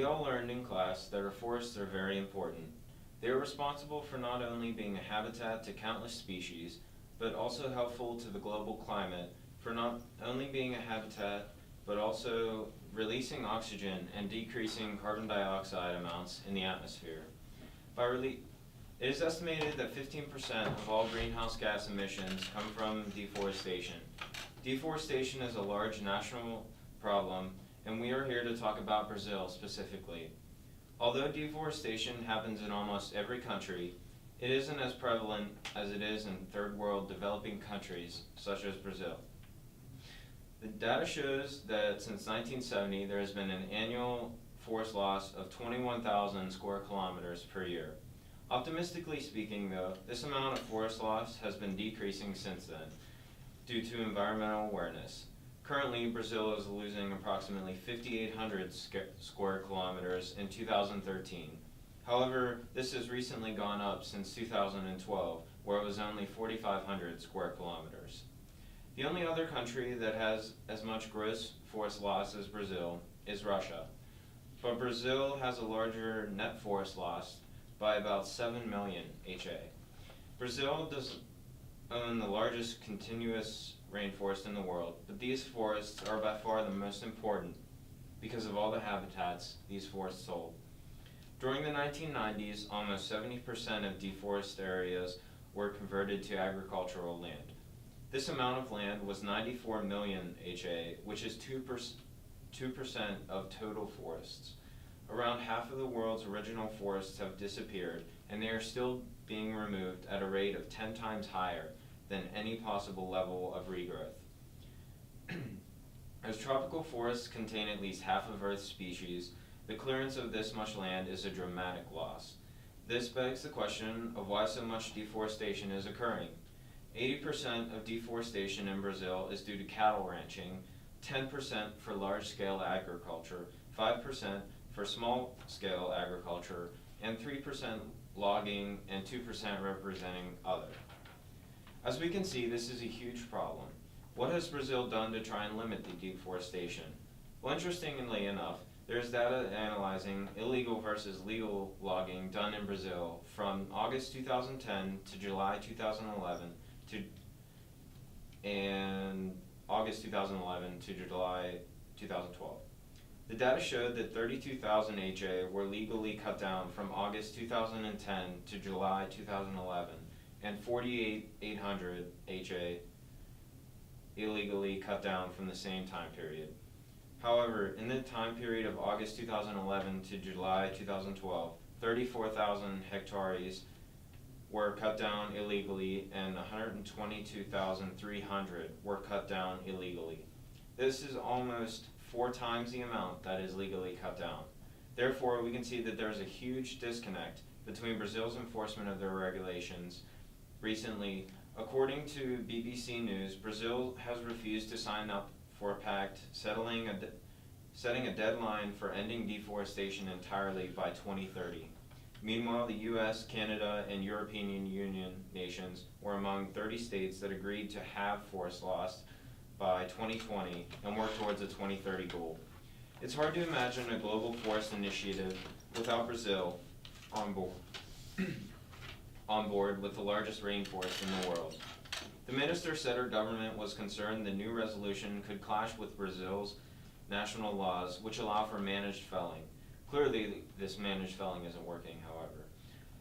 We all learned in class that our forests are very important. They are responsible for not only being a habitat to countless species, but also helpful to the global climate for not only being a habitat, but also releasing oxygen and decreasing carbon dioxide amounts in the atmosphere. It is estimated that 15% of all greenhouse gas emissions come from deforestation. Deforestation is a large national problem, and we are here to talk about Brazil specifically. Although deforestation happens in almost every country, it isn't as prevalent as it is in third world developing countries such as Brazil. The data shows that since 1970 there has been an annual forest loss of 21,000 square kilometers per year. Optimistically speaking though, this amount of forest loss has been decreasing since then due to environmental awareness. Currently, Brazil is losing approximately 5,800 square kilometers in 2013. However, this has recently gone up since 2012, where it was only 4,500 square kilometers. The only other country that has as much gross forest loss as Brazil is Russia. But Brazil has a larger net forest loss by about 7 million HA. Brazil does own the largest continuous rainforest in the world, but these forests are by far the most important because of all the habitats these forests hold. During the 1990s, almost 70% of deforested areas were converted to agricultural land. This amount of land was 94 million HA, which is 2% of total forests. Around half of the world's original forests have disappeared, and they are still being removed at a rate of 10 times higher than any possible level of regrowth. As tropical forests contain at least half of Earth's species, the clearance of this much land is a dramatic loss. This begs the question of why so much deforestation is occurring. 80% of deforestation in Brazil is due to cattle ranching, 10% for large-scale agriculture, 5% for small-scale agriculture, and 3% logging, and 2% representing other. As we can see, this is a huge problem. What has Brazil done to try and limit the deforestation? Well, interestingly enough, there's data analyzing illegal versus legal logging done in Brazil from August 2010 to July 2011 and August 2011 to July 2012. The data showed that 32,000 HA were legally cut down from August 2010 to July 2011, and 48,800 HA illegally cut down from the same time period. However, in the time period of August 2011 to July 2012, 34,000 hectares were cut down illegally and 122,300 were cut down illegally. This is almost 4 times the amount that is legally cut down. Therefore, we can see that there is a huge disconnect between Brazil's enforcement of their regulations. Recently, according to BBC News, Brazil has refused to sign up for a pact setting a deadline for ending deforestation entirely by 2030. Meanwhile, the US, Canada, and European Union nations were among 30 states that agreed to halve forest loss by 2020 and work towards a 2030 goal. It's hard to imagine a global forest initiative without Brazil on board with the largest rainforest in the world. The minister said her government was concerned the new resolution could clash with Brazil's national laws, which allow for managed felling. Clearly, this managed felling isn't working, however.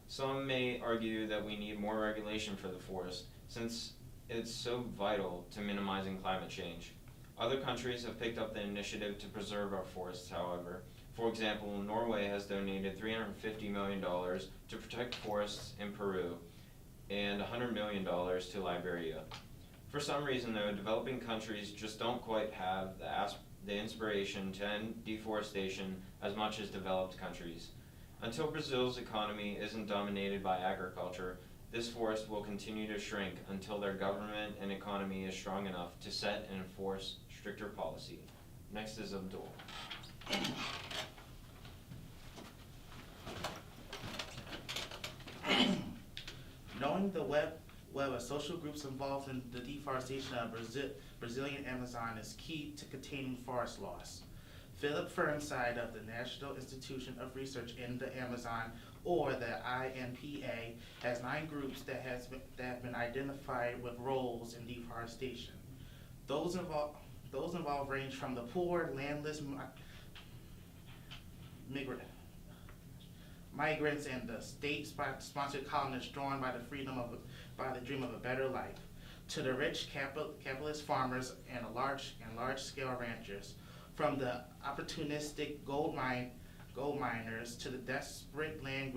Some may argue that we need more regulation for the forest, since it's so vital to minimizing climate change. Other countries have picked up the initiative to preserve our forests, however. For example, Norway has donated $350 million to protect forests in Peru and $100 million to Liberia. For some reason though, developing countries just don't quite have the inspiration to end deforestation as much as developed countries. Until Brazil's economy isn't dominated by agriculture, this forest will continue to shrink until their government and economy is strong enough to set and enforce stricter policy. Next is Abdul. Knowing the web of social groups involved in the deforestation of Brazilian Amazon is key to containing forest loss. Philip Fernside of the National Institution of Research in the Amazon, or the INPA, has 9 groups that have been identified with roles in deforestation. Those involved range from the poor, landless migrants and the state-sponsored colonists drawn by the dream of a better life, to the rich capitalist farmers and large-scale ranchers, from the opportunistic gold miners to the desperate land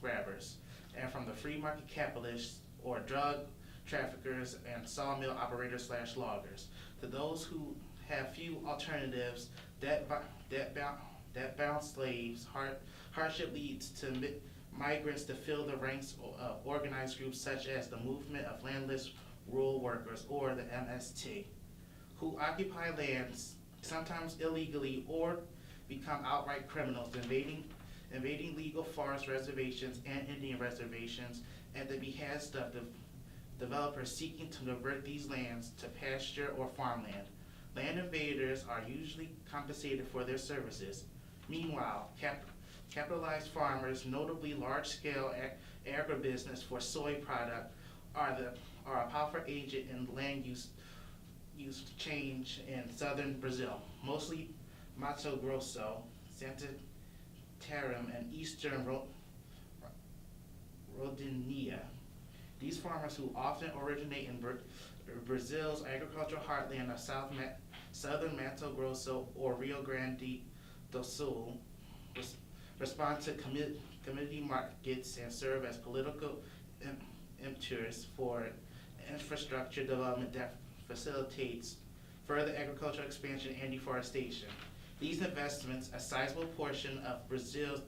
grabbers, and from the free market capitalists or drug traffickers and sawmill operators / loggers, to those who have few alternatives, debt-bound slaves. Hardship leads to migrants to fill the ranks of organized groups such as the Movement of Landless Rural Workers, or the MST, who occupy lands sometimes illegally or become outright criminals, invading legal forest reservations and Indian reservations at the behest of the developers seeking to convert these lands to pasture or farmland. Land invaders are usually compensated for their services. Meanwhile, capitalized farmers, notably large-scale agribusiness for soy product, are a powerful agent in land use change in southern Brazil, mostly Mato Grosso, Santa Terra, and eastern Rondônia. These farmers, who often originate in Brazil's agricultural heartland of southern Mato Grosso or Rio Grande do Sul, respond to community markets and serve as political impetus for infrastructure development that facilitates further agricultural expansion and deforestation. These investments, a sizable portion of Brazil's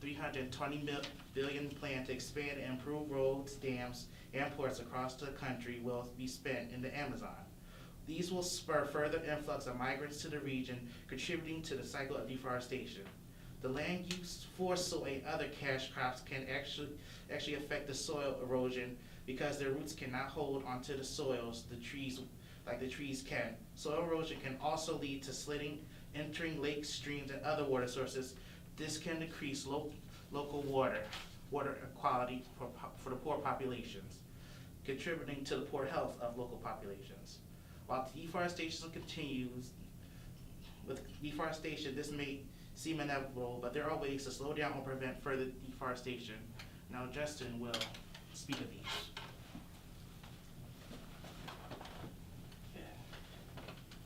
$320 billion plan to expand and improve roads, dams, and ports across the country, will be spent in the Amazon. These will spur further influx of migrants to the region, contributing to the cycle of deforestation. The land use for soy and other cash crops can actually affect the soil erosion because their roots cannot hold onto the soils like the trees can. Soil erosion can also lead to slitting, entering lakes, streams, and other water sources. This can decrease local water quality for the poor populations, contributing to the poor health of local populations. While deforestation continues, with deforestation, this may seem inevitable, but there are ways to slow down or prevent further deforestation. Now Justin will speak of these.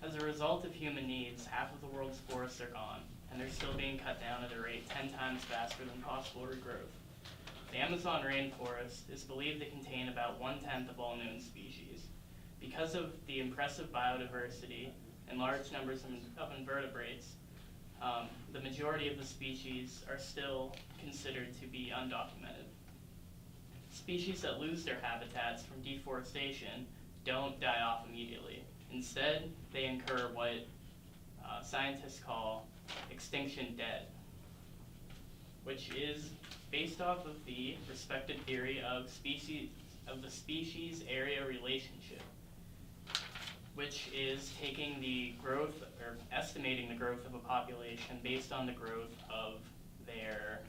As a result of human needs, half of the world's forests are gone, and they're still being cut down at a rate 10 times faster than possible regrowth. The Amazon rainforest is believed to contain about 1/10 of all known species. Because of the impressive biodiversity and large numbers of invertebrates, the majority of the species are still considered to be undocumented. Species that lose their habitats from deforestation don't die off immediately. Instead, they incur what scientists call extinction debt, which is based off of the respected theory of the species area relationship, which is taking the growth or estimating the growth of a population based on the growth of their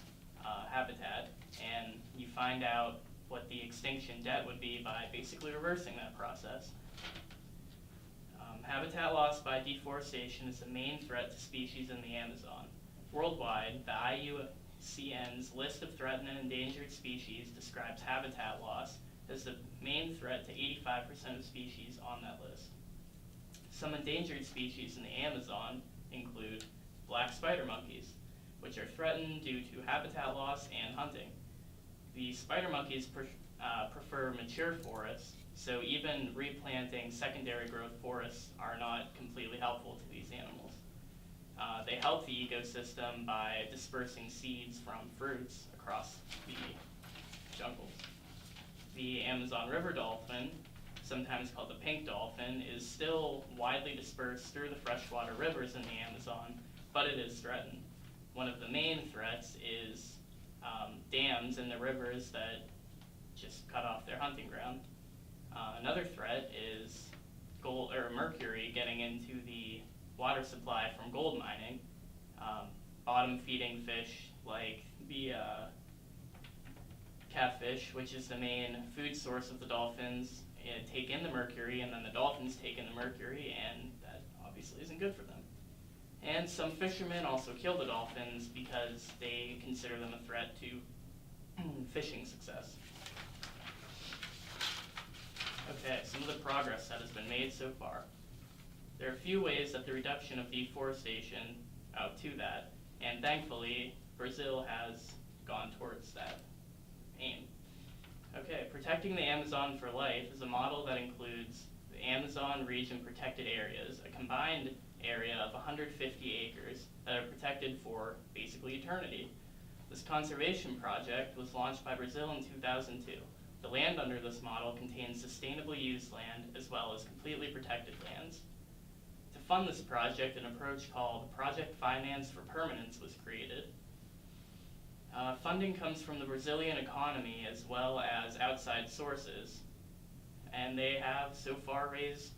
habitat, and you find out what the extinction debt would be by basically reversing that process. Habitat loss by deforestation is the main threat to species in the Amazon. Worldwide, the IUCN's list of threatened and endangered species describes habitat loss as the main threat to 85% of species on that list. Some endangered species in the Amazon include black spider monkeys, which are threatened due to habitat loss and hunting. The spider monkeys prefer mature forests, so even replanting secondary growth forests are not completely helpful to these animals. They help the ecosystem by dispersing seeds from fruits across the jungles. The Amazon river dolphin, sometimes called the pink dolphin, is still widely dispersed through the freshwater rivers in the Amazon, but it is threatened. One of the main threats is dams in the rivers that just cut off their hunting ground. Another threat is mercury getting into the water supply from gold mining, bottom feeding fish like the catfish, which is the main food source of the dolphins, take in the mercury, and then the dolphins take in the mercury, and that obviously isn't good for them. And some fishermen also kill the dolphins because they consider them a threat to fishing success. Okay, some of the progress that has been made so far. There are a few ways that the reduction of deforestation out to that, and thankfully, Brazil has gone towards that aim. Okay, protecting the Amazon for life is a model that includes the Amazon region protected areas, a combined area of 150 acres that are protected for basically eternity. This conservation project was launched by Brazil in 2002. The land under this model contains sustainably used land as well as completely protected lands. To fund this project, an approach called Project Finance for Permanence was created. Funding comes from the Brazilian economy as well as outside sources, and they have so far raised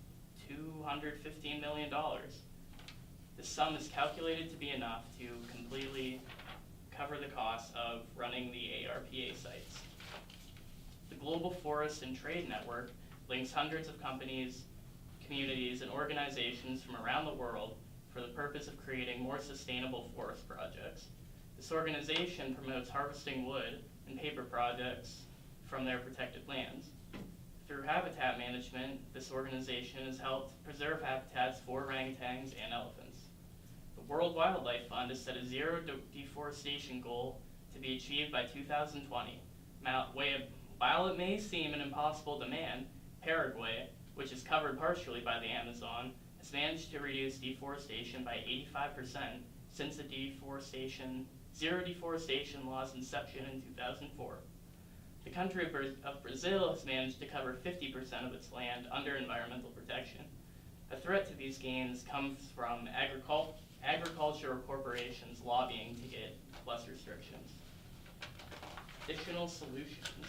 $215 million. This sum is calculated to be enough to completely cover the cost of running the ARPA sites. The Global Forest and Trade Network links hundreds of companies, communities, and organizations from around the world for the purpose of creating more sustainable forest projects. This organization promotes harvesting wood and paper projects from their protected lands. Through habitat management, this organization has helped preserve habitats for orangutans and elephants. The World Wildlife Fund has set a zero deforestation goal to be achieved by 2020. While it may seem an impossible demand, Paraguay, which is covered partially by the Amazon, has managed to reduce deforestation by 85% since the zero deforestation law's inception in 2004. The country of Brazil has managed to cover 50% of its land under environmental protection. A threat to these gains comes from agricultural corporations lobbying to get less restrictions. Additional solutions.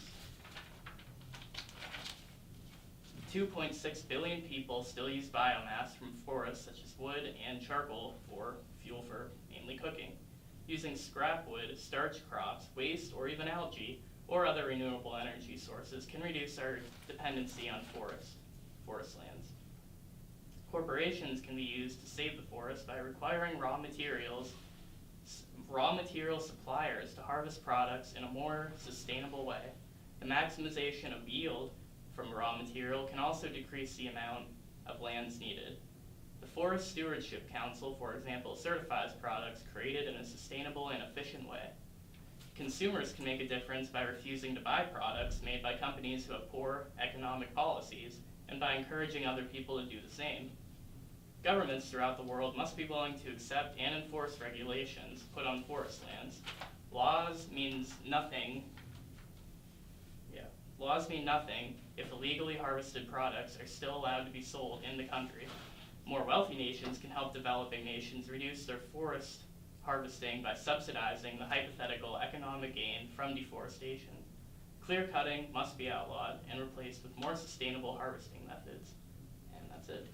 2.6 billion people still use biomass from forests such as wood and charcoal for fuel for mainly cooking. Using scrap wood, starch crops, waste, or even algae, or other renewable energy sources can reduce our dependency on forest lands. Corporations can be used to save the forest by requiring raw material suppliers to harvest products in a more sustainable way. The maximization of yield from raw material can also decrease the amount of lands needed. The Forest Stewardship Council, for example, certifies products created in a sustainable and efficient way. Consumers can make a difference by refusing to buy products made by companies who have poor economic policies and by encouraging other people to do the same. Governments throughout the world must be willing to accept and enforce regulations put on forest lands. Laws mean nothing if illegally harvested products are still allowed to be sold in the country. More wealthy nations can help developing nations reduce their forest harvesting by subsidizing the hypothetical economic gain from deforestation. Clear cutting must be outlawed and replaced with more sustainable harvesting methods. And that's it.